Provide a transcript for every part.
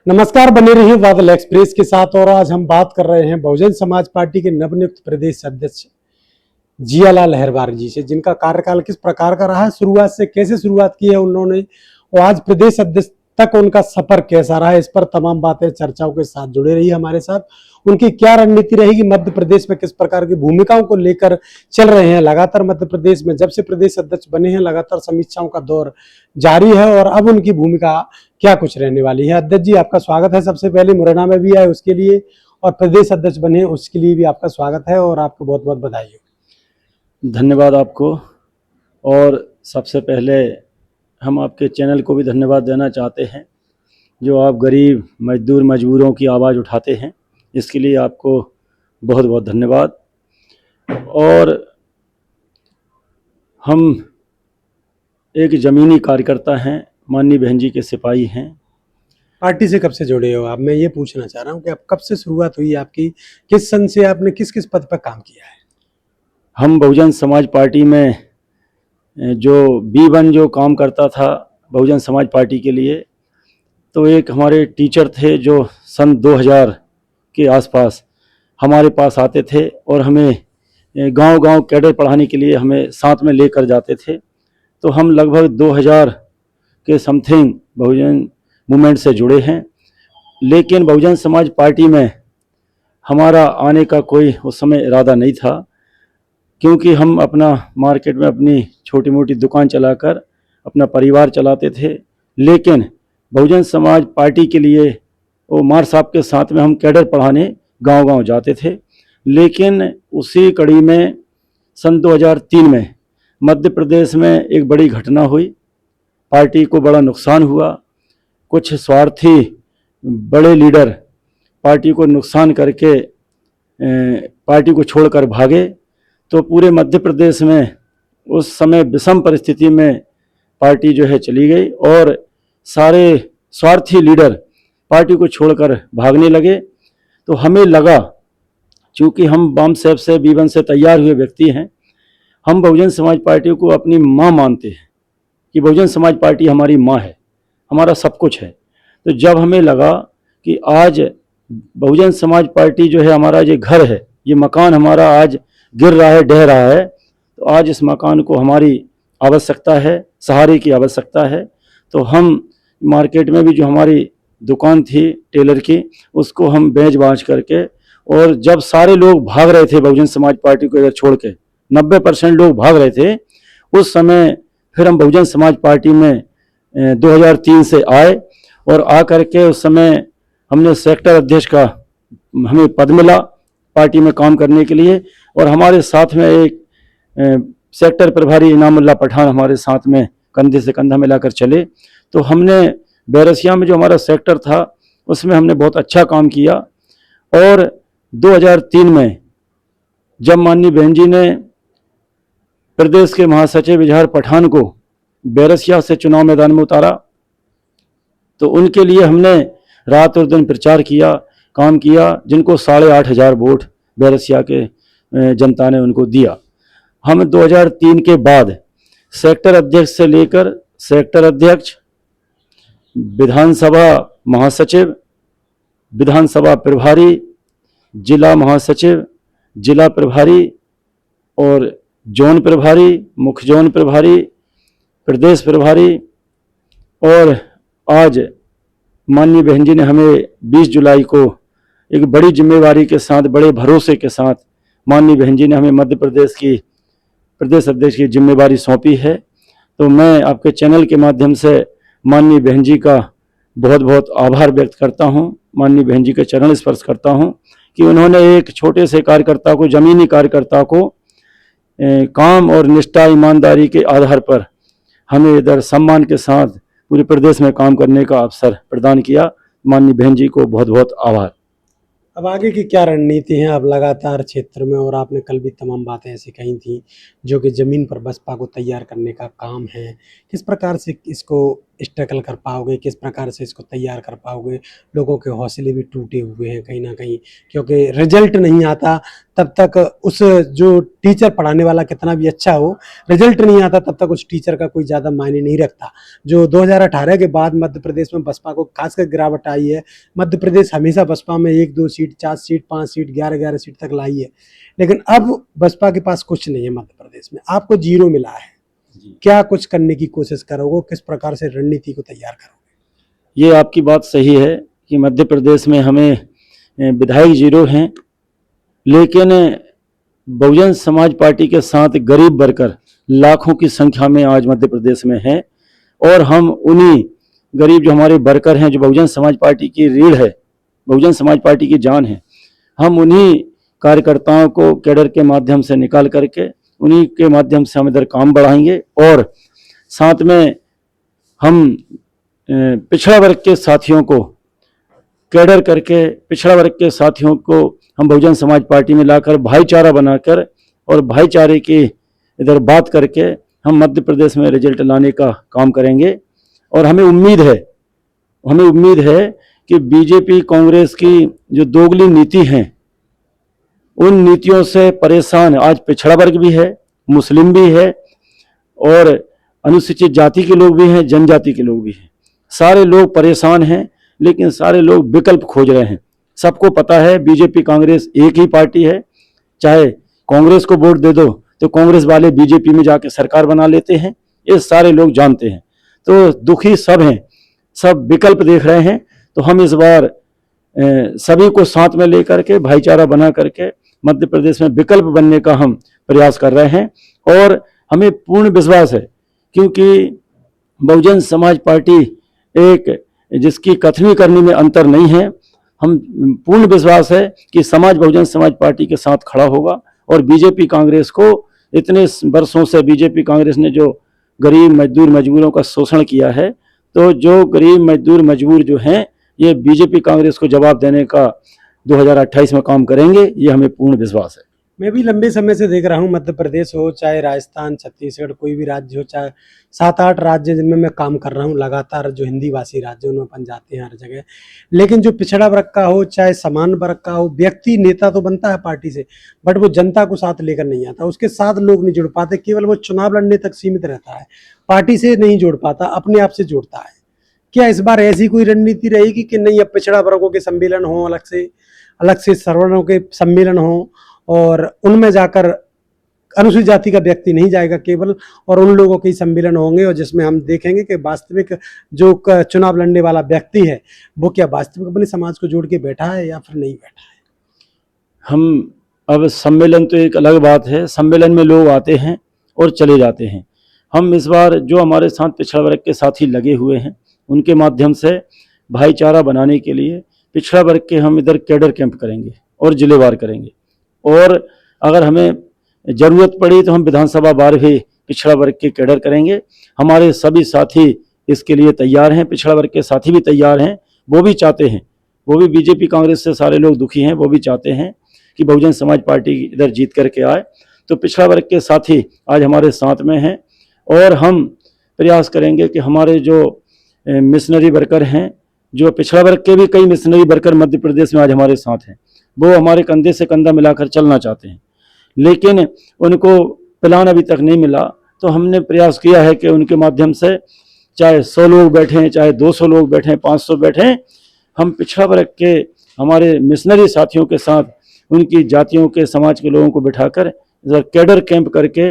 नमस्कार, बने रहिए बादल एक्सप्रेस के साथ। और आज हम बात कर रहे हैं बहुजन समाज पार्टी के नवनियुक्त प्रदेश अध्यक्ष जियालाल लहरवार जी से, जिनका कार्यकाल किस प्रकार का रहा है, शुरुआत से कैसे शुरुआत की है उन्होंने, और आज प्रदेश अध्यक्ष तक उनका सफर कैसा रहा है। इस पर तमाम बातें चर्चाओं के साथ जुड़े रही हमारे साथ। उनकी क्या रणनीति रहेगी, मध्य प्रदेश में किस प्रकार की भूमिकाओं को लेकर चल रहे हैं। लगातार मध्य प्रदेश में जब से प्रदेश अध्यक्ष बने हैं लगातार समीक्षाओं का दौर जारी है, और अब उनकी भूमिका क्या कुछ रहने वाली है। अध्यक्ष जी, आपका स्वागत है। सबसे पहले मुरैना में भी आए उसके लिए, और प्रदेश अध्यक्ष बने उसके लिए भी आपका स्वागत है, और आपको बहुत बहुत बधाई हो। धन्यवाद आपको। और सबसे पहले हम आपके चैनल को भी धन्यवाद देना चाहते हैं, जो आप गरीब मजदूर मजबूरों की आवाज़ उठाते हैं, इसके लिए आपको बहुत बहुत धन्यवाद। और हम एक ज़मीनी कार्यकर्ता हैं, माननीय बहन जी के सिपाही हैं। पार्टी से कब से जुड़े हो आप? मैं ये पूछना चाह रहा हूँ कि आप कब से शुरुआत हुई आपकी, किस सन से आपने किस किस पद पर काम किया है? हम बहुजन समाज पार्टी में जो B1 जो काम करता था बहुजन समाज पार्टी के लिए, तो एक हमारे टीचर थे जो सन 2000 के आसपास हमारे पास आते थे और हमें गांव-गांव कैडर पढ़ाने के लिए हमें साथ में लेकर जाते थे। तो हम लगभग 2000 के समथिंग बहुजन मूवमेंट से जुड़े हैं। लेकिन बहुजन समाज पार्टी में हमारा आने का कोई उस समय इरादा नहीं था, क्योंकि हम अपना मार्केट में अपनी छोटी मोटी दुकान चलाकर अपना परिवार चलाते थे। लेकिन बहुजन समाज पार्टी के लिए वो मार साहब के साथ में हम कैडर पढ़ाने गांव-गांव जाते थे। लेकिन उसी कड़ी में सन 2003 में मध्य प्रदेश में एक बड़ी घटना हुई, पार्टी को बड़ा नुकसान हुआ। कुछ स्वार्थी बड़े लीडर पार्टी को नुकसान करके पार्टी को छोड़कर भागे। तो पूरे मध्य प्रदेश में उस समय विषम परिस्थिति में पार्टी जो है चली गई, और सारे स्वार्थी लीडर पार्टी को छोड़कर भागने लगे। तो हमें लगा, चूँकि हम वाम साहब से B1 से तैयार हुए व्यक्ति हैं, हम बहुजन समाज पार्टी को अपनी माँ मानते हैं, कि बहुजन समाज पार्टी हमारी माँ है, हमारा सब कुछ है। तो जब हमें लगा कि आज बहुजन समाज पार्टी जो है हमारा ये घर है, ये मकान हमारा आज गिर रहा है, ढह रहा है, तो आज इस मकान को हमारी आवश्यकता है, सहारे की आवश्यकता है। तो हम मार्केट में भी जो हमारी दुकान थी टेलर की, उसको हम बेच बाच करके, और जब सारे लोग भाग रहे थे बहुजन समाज पार्टी को इधर छोड़ के, 90% लोग भाग रहे थे, उस समय फिर हम बहुजन समाज पार्टी में 2003 से आए, और आ करके उस समय हमने सेक्टर अध्यक्ष का हमें पद मिला पार्टी में काम करने के लिए। और हमारे साथ में एक सेक्टर प्रभारी इनामुल्लाह पठान हमारे साथ में कंधे से कंधा मिलाकर चले। तो हमने बैरसिया में जो हमारा सेक्टर था उसमें हमने बहुत अच्छा काम किया। और 2003 में जब माननीय बहन जी ने प्रदेश के महासचिव इजहार पठान को बैरसिया से चुनाव मैदान में उतारा, तो उनके लिए हमने रात और दिन प्रचार किया, काम किया, जिनको 8500 वोट बैरसिया के जनता ने उनको दिया। हम 2003 के बाद सेक्टर अध्यक्ष से लेकर सेक्टर अध्यक्ष, विधानसभा महासचिव, विधानसभा प्रभारी, जिला महासचिव, जिला प्रभारी और जोन प्रभारी, मुख्य जोन प्रभारी, प्रदेश प्रभारी, और आज माननीय बहन जी ने हमें 20 जुलाई को एक बड़ी जिम्मेवारी के साथ, बड़े भरोसे के साथ माननीय बहन जी ने हमें मध्य प्रदेश की प्रदेश अध्यक्ष की जिम्मेवारी सौंपी है। तो मैं आपके चैनल के माध्यम से माननीय बहन जी का बहुत बहुत आभार व्यक्त करता हूं, माननीय बहन जी के चरण स्पर्श करता हूं कि उन्होंने एक छोटे से कार्यकर्ता को, जमीनी कार्यकर्ता को काम और निष्ठा ईमानदारी के आधार पर हमें इधर सम्मान के साथ पूरे प्रदेश में काम करने का अवसर प्रदान किया। माननीय बहन जी को बहुत बहुत आभार। अब आगे की क्या रणनीति है? अब लगातार क्षेत्र में, और आपने कल भी तमाम बातें ऐसी कही थी, जो कि जमीन पर बसपा को तैयार करने का काम है, किस प्रकार से इसको स्ट्रगल कर पाओगे, किस प्रकार से इसको तैयार कर पाओगे? लोगों के हौसले भी टूटे हुए हैं कहीं न कहीं, क्योंकि रिजल्ट नहीं आता तब तक उस जो टीचर पढ़ाने वाला कितना भी अच्छा हो, रिजल्ट नहीं आता तब तक उस टीचर का कोई ज़्यादा मायने नहीं रखता। जो 2018 के बाद मध्य प्रदेश में बसपा को खासकर गिरावट आई है। मध्य प्रदेश हमेशा बसपा में 1-2 सीट, 4 सीट, 5 सीट, 11-11 सीट तक लाई है। लेकिन अब बसपा के पास कुछ नहीं है मध्य प्रदेश में, आपको ज़ीरो मिला है। क्या कुछ करने की कोशिश करोगे? किस प्रकार से रणनीति को तैयार करोगे? ये आपकी बात सही है कि मध्य प्रदेश में हमें विधायक जीरो हैं, लेकिन बहुजन समाज पार्टी के साथ गरीब वर्कर लाखों की संख्या में आज मध्य प्रदेश में हैं और हम उन्हीं गरीब जो हमारे वर्कर हैं, जो बहुजन समाज पार्टी की रीढ़ है, बहुजन समाज पार्टी की जान है, हम उन्हीं कार्यकर्ताओं को कैडर के माध्यम से निकाल करके उन्हीं के माध्यम से हम इधर काम बढ़ाएंगे और साथ में हम पिछड़ा वर्ग के साथियों को कैडर करके पिछड़ा वर्ग के साथियों को हम बहुजन समाज पार्टी में लाकर भाईचारा बनाकर और भाईचारे की इधर बात करके हम मध्य प्रदेश में रिजल्ट लाने का काम करेंगे। और हमें उम्मीद है कि बीजेपी कांग्रेस की जो दोगली नीति है, उन नीतियों से परेशान आज पिछड़ा वर्ग भी है, मुस्लिम भी है और अनुसूचित जाति के लोग भी हैं, जनजाति के लोग भी हैं। सारे लोग परेशान हैं, लेकिन सारे लोग विकल्प खोज रहे हैं। सबको पता है बीजेपी कांग्रेस एक ही पार्टी है, चाहे कांग्रेस को वोट दे दो तो कांग्रेस वाले बीजेपी में जाके सरकार बना लेते हैं, ये सारे लोग जानते हैं। तो दुखी सब हैं, सब विकल्प देख रहे हैं। तो हम इस बार सभी को साथ में लेकर के भाईचारा बना करके मध्य प्रदेश में विकल्प बनने का हम प्रयास कर रहे हैं और हमें पूर्ण विश्वास है, क्योंकि बहुजन समाज पार्टी एक जिसकी कथनी करनी में अंतर नहीं है, हम पूर्ण विश्वास है कि समाज बहुजन समाज पार्टी के साथ खड़ा होगा और बीजेपी कांग्रेस को इतने वर्षों से बीजेपी कांग्रेस ने जो गरीब मजदूर मजबूरों का शोषण किया है, तो जो गरीब मजदूर मजबूर जो हैं, ये बीजेपी कांग्रेस को जवाब देने का 2028 में काम करेंगे, ये हमें पूर्ण विश्वास है। मैं भी लंबे समय से देख रहा हूँ, मध्य प्रदेश हो चाहे राजस्थान, छत्तीसगढ़, कोई भी राज्य हो, चाहे 7-8 राज्य जिनमें मैं काम कर रहा हूँ लगातार, जो हिंदी भाषी राज्य उनमें अपन जाते हैं हर जगह। लेकिन जो पिछड़ा वर्ग का हो चाहे समान वर्ग का हो, व्यक्ति नेता तो बनता है पार्टी से, बट वो जनता को साथ लेकर नहीं आता, उसके साथ लोग नहीं जुड़ पाते, केवल वो चुनाव लड़ने तक सीमित रहता है, पार्टी से नहीं जुड़ पाता, अपने आप से जुड़ता है। क्या इस बार ऐसी कोई रणनीति रहेगी कि नहीं, अब पिछड़ा वर्गों के सम्मेलन हो, अलग से सवर्णों के सम्मेलन हो और उनमें जाकर अनुसूचित जाति का व्यक्ति नहीं जाएगा केवल, और उन लोगों के सम्मेलन होंगे और जिसमें हम देखेंगे कि वास्तविक जो चुनाव लड़ने वाला व्यक्ति है वो क्या वास्तविक अपने समाज को जोड़ के बैठा है या फिर नहीं बैठा है? हम अब सम्मेलन तो एक अलग बात है, सम्मेलन में लोग आते हैं और चले जाते हैं। हम इस बार जो हमारे साथ पिछड़ा वर्ग के साथी लगे हुए हैं, उनके माध्यम से भाईचारा बनाने के लिए पिछड़ा वर्ग के हम इधर कैडर कैंप करेंगे और जिलेवार करेंगे, और अगर हमें ज़रूरत पड़ी तो हम विधानसभा वार भी पिछड़ा वर्ग के कैडर करेंगे। हमारे सभी साथी इसके लिए तैयार हैं, पिछड़ा वर्ग के साथी भी तैयार हैं, वो भी चाहते हैं, वो भी बीजेपी कांग्रेस से सारे लोग दुखी हैं, वो भी चाहते हैं कि बहुजन समाज पार्टी इधर जीत करके आए। तो पिछड़ा वर्ग के साथी आज हमारे साथ में हैं और हम प्रयास करेंगे कि हमारे जो मिशनरी वर्कर हैं, जो पिछड़ा वर्ग के भी कई मिशनरी वर्कर मध्य प्रदेश में आज हमारे साथ हैं, वो हमारे कंधे से कंधा मिलाकर चलना चाहते हैं, लेकिन उनको प्लान अभी तक नहीं मिला। तो हमने प्रयास किया है कि उनके माध्यम से चाहे 100 लोग बैठें, चाहे 200 लोग बैठें, 500 बैठें, हम पिछड़ा वर्ग के हमारे मिशनरी साथियों के साथ उनकी जातियों के समाज के लोगों को बिठाकर कैडर कैंप करके,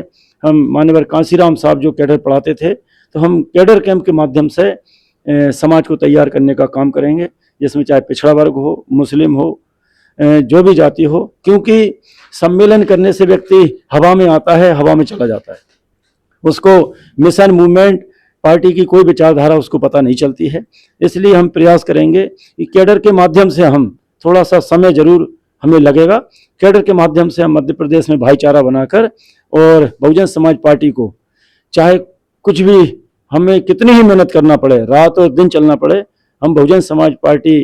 हम मान्यवर कांसीराम साहब जो कैडर पढ़ाते थे, तो हम कैडर कैंप के माध्यम से समाज को तैयार करने का काम करेंगे, जिसमें चाहे पिछड़ा वर्ग हो, मुस्लिम हो, जो भी जाति हो, क्योंकि सम्मेलन करने से व्यक्ति हवा में आता है, हवा में चला जाता है, उसको मिशन मूवमेंट पार्टी की कोई विचारधारा उसको पता नहीं चलती है। इसलिए हम प्रयास करेंगे कि कैडर के माध्यम से हम थोड़ा सा समय जरूर हमें लगेगा, कैडर के माध्यम से हम मध्य प्रदेश में भाईचारा बनाकर और बहुजन समाज पार्टी को चाहे कुछ भी हमें कितनी ही मेहनत करना पड़े, रात और दिन चलना पड़े, हम बहुजन समाज पार्टी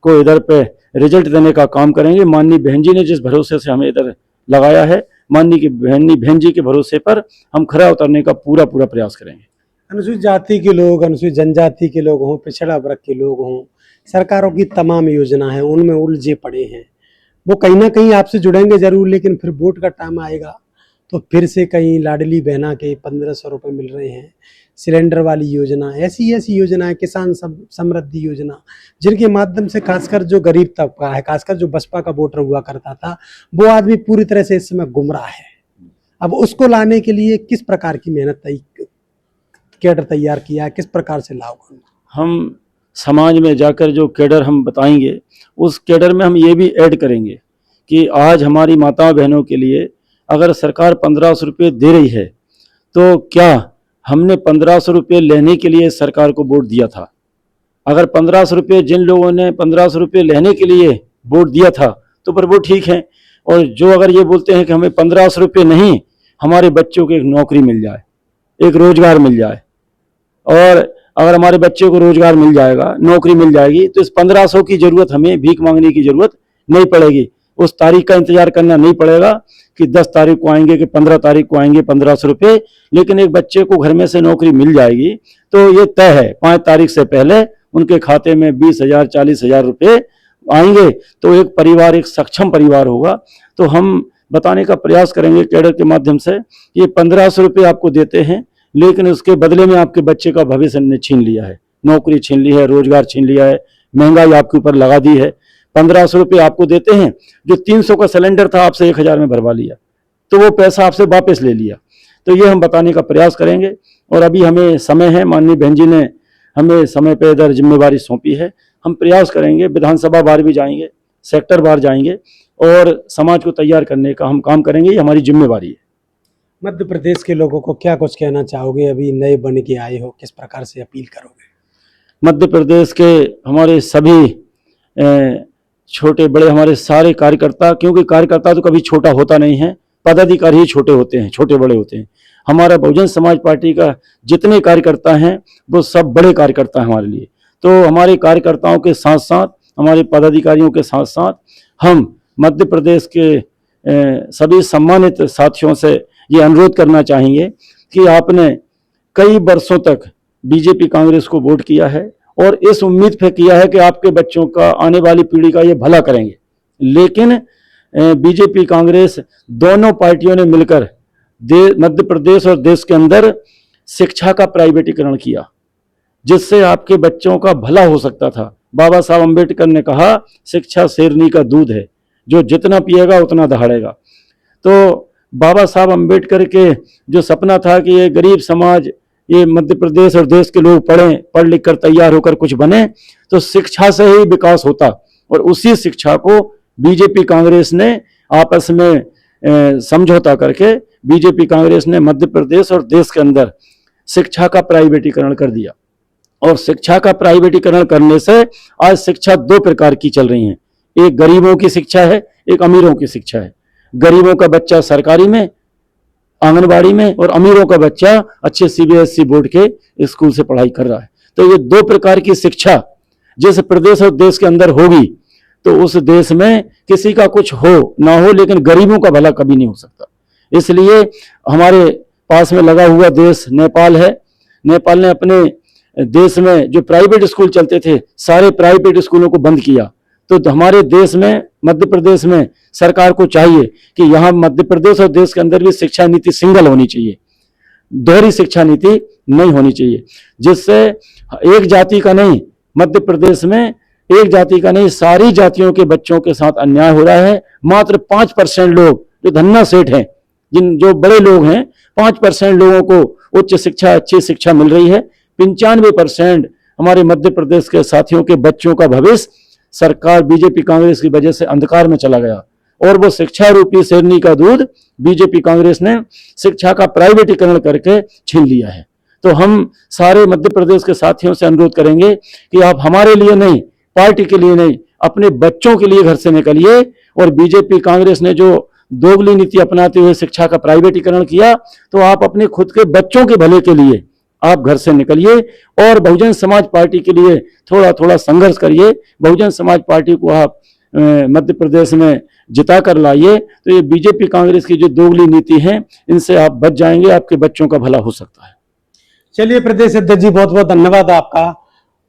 को इधर पे रिजल्ट देने का काम करेंगे। माननीय बहन जी ने जिस भरोसे से हमें इधर लगाया है, माननीय की बहन जी के भरोसे पर हम खरा उतरने का पूरा प्रयास करेंगे। अनुसूचित जाति के लोग, अनुसूचित जनजाति के लोग हों, पिछड़ा वर्ग के लोग हों, सरकारों की तमाम योजना है उनमें उलझे पड़े हैं। वो कहीं ना कहीं आपसे जुड़ेंगे जरूर, लेकिन फिर वोट का टाइम आएगा तो फिर से कहीं लाडली बहना के 1500 रुपये मिल रहे हैं, सिलेंडर वाली योजना, ऐसी ऐसी योजनाएं, किसान समृद्धि योजना, जिनके माध्यम से खासकर जो गरीब तबका है, खासकर जो बसपा का वोटर हुआ करता था, वो आदमी पूरी तरह से इस समय गुमराह है। अब उसको लाने के लिए किस प्रकार की मेहनत कैडर तैयार किया है, किस प्रकार से लाओगे? हम समाज में जाकर जो कैडर हम बताएंगे, उस कैडर में हम ये भी ऐड करेंगे कि आज हमारी माताओं बहनों के लिए अगर सरकार 1500 रुपये दे रही है, तो क्या हमने 1500 रुपये लेने के लिए सरकार को वोट दिया था? अगर 1500 रुपये, जिन लोगों ने 1500 रुपये लेने के लिए वोट दिया था, तो पर वो ठीक है। और जो अगर ये बोलते हैं कि हमें 1500 रुपये नहीं, हमारे बच्चों को एक नौकरी मिल जाए, एक रोजगार मिल जाए, और अगर हमारे बच्चे को रोजगार मिल जाएगा, नौकरी मिल जाएगी, तो इस 1500 की जरूरत, हमें भीख मांगने की जरूरत नहीं पड़ेगी। उस तारीख का इंतजार करना नहीं पड़ेगा कि 10 तारीख को आएंगे कि 15 तारीख को आएंगे 1500 रुपये। लेकिन एक बच्चे को घर में से नौकरी मिल जाएगी तो ये तय है 5 तारीख से पहले उनके खाते में 20,000 40,000 रुपये आएंगे, तो एक परिवार, एक सक्षम परिवार होगा। तो हम बताने का प्रयास करेंगे कैडर के माध्यम से, ये 1500 रुपये आपको देते हैं, लेकिन उसके बदले में आपके बच्चे का भविष्य ने छीन लिया है, नौकरी छीन ली है, रोजगार छीन लिया है, महंगाई आपके ऊपर लगा दी है। 1500 रुपये आपको देते हैं, जो 300 का सिलेंडर था आपसे 1000 में भरवा लिया, तो वो पैसा आपसे वापस ले लिया। तो ये हम बताने का प्रयास करेंगे। और अभी हमें समय है, माननीय बहन जी ने हमें समय पे इधर जिम्मेवारी सौंपी है, हम प्रयास करेंगे, विधानसभा बार भी जाएंगे, सेक्टर बार जाएंगे और समाज को तैयार करने का हम काम करेंगे, ये हमारी जिम्मेवारी है। मध्य प्रदेश के लोगों को क्या कुछ कहना चाहोगे? अभी नए बन के आए हो, किस प्रकार से अपील करोगे? मध्य प्रदेश के हमारे सभी छोटे बड़े, हमारे सारे कार्यकर्ता, क्योंकि कार्यकर्ता तो कभी छोटा होता नहीं है, पदाधिकारी ही छोटे होते हैं, छोटे बड़े होते हैं। हमारा बहुजन समाज पार्टी का जितने कार्यकर्ता हैं वो सब बड़े कार्यकर्ता हैं हमारे लिए। तो हमारे कार्यकर्ताओं के साथ साथ, हमारे पदाधिकारियों के साथ साथ, हम मध्य प्रदेश के सभी सम्मानित साथियों से ये अनुरोध करना चाहेंगे कि आपने कई वर्षों तक बीजेपी कांग्रेस को वोट किया है और इस उम्मीद पे किया है कि आपके बच्चों का, आने वाली पीढ़ी का ये भला करेंगे। लेकिन बीजेपी कांग्रेस दोनों पार्टियों ने मिलकर मध्य प्रदेश और देश के अंदर शिक्षा का प्राइवेटीकरण किया, जिससे आपके बच्चों का भला हो सकता था। बाबा साहब अम्बेडकर ने कहा, शिक्षा शेरनी का दूध है, जो जितना पिएगा उतना दहाड़ेगा। तो बाबा साहब अम्बेडकर के जो सपना था कि ये गरीब समाज, ये मध्य प्रदेश और देश के लोग पढ़ें, पढ़ लिख कर तैयार होकर कुछ बने, तो शिक्षा से ही विकास होता। और उसी शिक्षा को बीजेपी कांग्रेस ने आपस में समझौता करके, बीजेपी कांग्रेस ने मध्य प्रदेश और देश के अंदर शिक्षा का प्राइवेटीकरण कर दिया। और शिक्षा का प्राइवेटीकरण करने से आज शिक्षा 2 प्रकार की चल रही है, एक गरीबों की शिक्षा है, एक अमीरों की शिक्षा है। गरीबों का बच्चा सरकारी में, आंगनबाड़ी में, और अमीरों का बच्चा अच्छे सीबीएसई बोर्ड के स्कूल से पढ़ाई कर रहा है। तो ये 2 प्रकार की शिक्षा जिस प्रदेश और देश के अंदर होगी, तो उस देश में किसी का कुछ हो ना हो, लेकिन गरीबों का भला कभी नहीं हो सकता। इसलिए हमारे पास में लगा हुआ देश नेपाल है। नेपाल ने अपने देश में जो प्राइवेट स्कूल चलते थे, सारे प्राइवेट स्कूलों को बंद किया। तो हमारे देश में, मध्य प्रदेश में सरकार को चाहिए कि यहाँ मध्य प्रदेश और देश के अंदर भी शिक्षा नीति सिंगल होनी चाहिए, दोहरी शिक्षा नीति नहीं होनी चाहिए, जिससे एक जाति का नहीं, मध्य प्रदेश में एक जाति का नहीं, सारी जातियों के बच्चों के साथ अन्याय हो रहा है। मात्र 5% लोग जो धन्ना सेठ हैं, जो बड़े लोग हैं, 5% लोगों को उच्च शिक्षा, अच्छी शिक्षा मिल रही है। 95% हमारे मध्य प्रदेश के साथियों के बच्चों का भविष्य सरकार बीजेपी कांग्रेस की वजह से अंधकार में चला गया। और वो शिक्षा रूपी शेरनी का दूध बीजेपी कांग्रेस ने शिक्षा का प्राइवेटीकरण करके छीन लिया है। तो हम सारे मध्य प्रदेश के साथियों से अनुरोध करेंगे कि आप हमारे लिए नहीं, पार्टी के लिए नहीं, अपने बच्चों के लिए घर से निकलिए। और बीजेपी कांग्रेस ने जो दोगली नीति अपनाते हुए शिक्षा का प्राइवेटीकरण किया, तो आप अपने खुद के बच्चों के भले के लिए आप घर से निकलिए और बहुजन समाज पार्टी के लिए थोड़ा थोड़ा संघर्ष करिए। बहुजन समाज पार्टी को आप मध्य प्रदेश में जिता कर लाइए, तो ये बीजेपी कांग्रेस की जो दोगली नीति है, इनसे आप बच जाएंगे, आपके बच्चों का भला हो सकता है। चलिए प्रदेश अध्यक्ष जी, बहुत बहुत धन्यवाद आपका।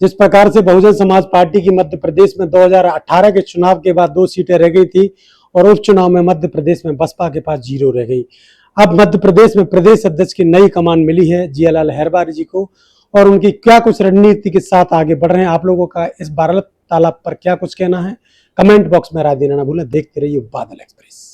जिस प्रकार से बहुजन समाज पार्टी की मध्य प्रदेश में 2018 के चुनाव के बाद 2 सीटें रह गई थी और उपचुनाव में मध्य प्रदेश में बसपा के पास 0 रह गई। अब मध्य प्रदेश में प्रदेश अध्यक्ष की नई कमान मिली है जियालाल लहरबार जी को, और उनकी क्या कुछ रणनीति के साथ आगे बढ़ रहे हैं, आप लोगों का इस बारह तालाब पर क्या कुछ कहना है, कमेंट बॉक्स में राय देना ना भूलें। देखते रहिए बादल एक्सप्रेस।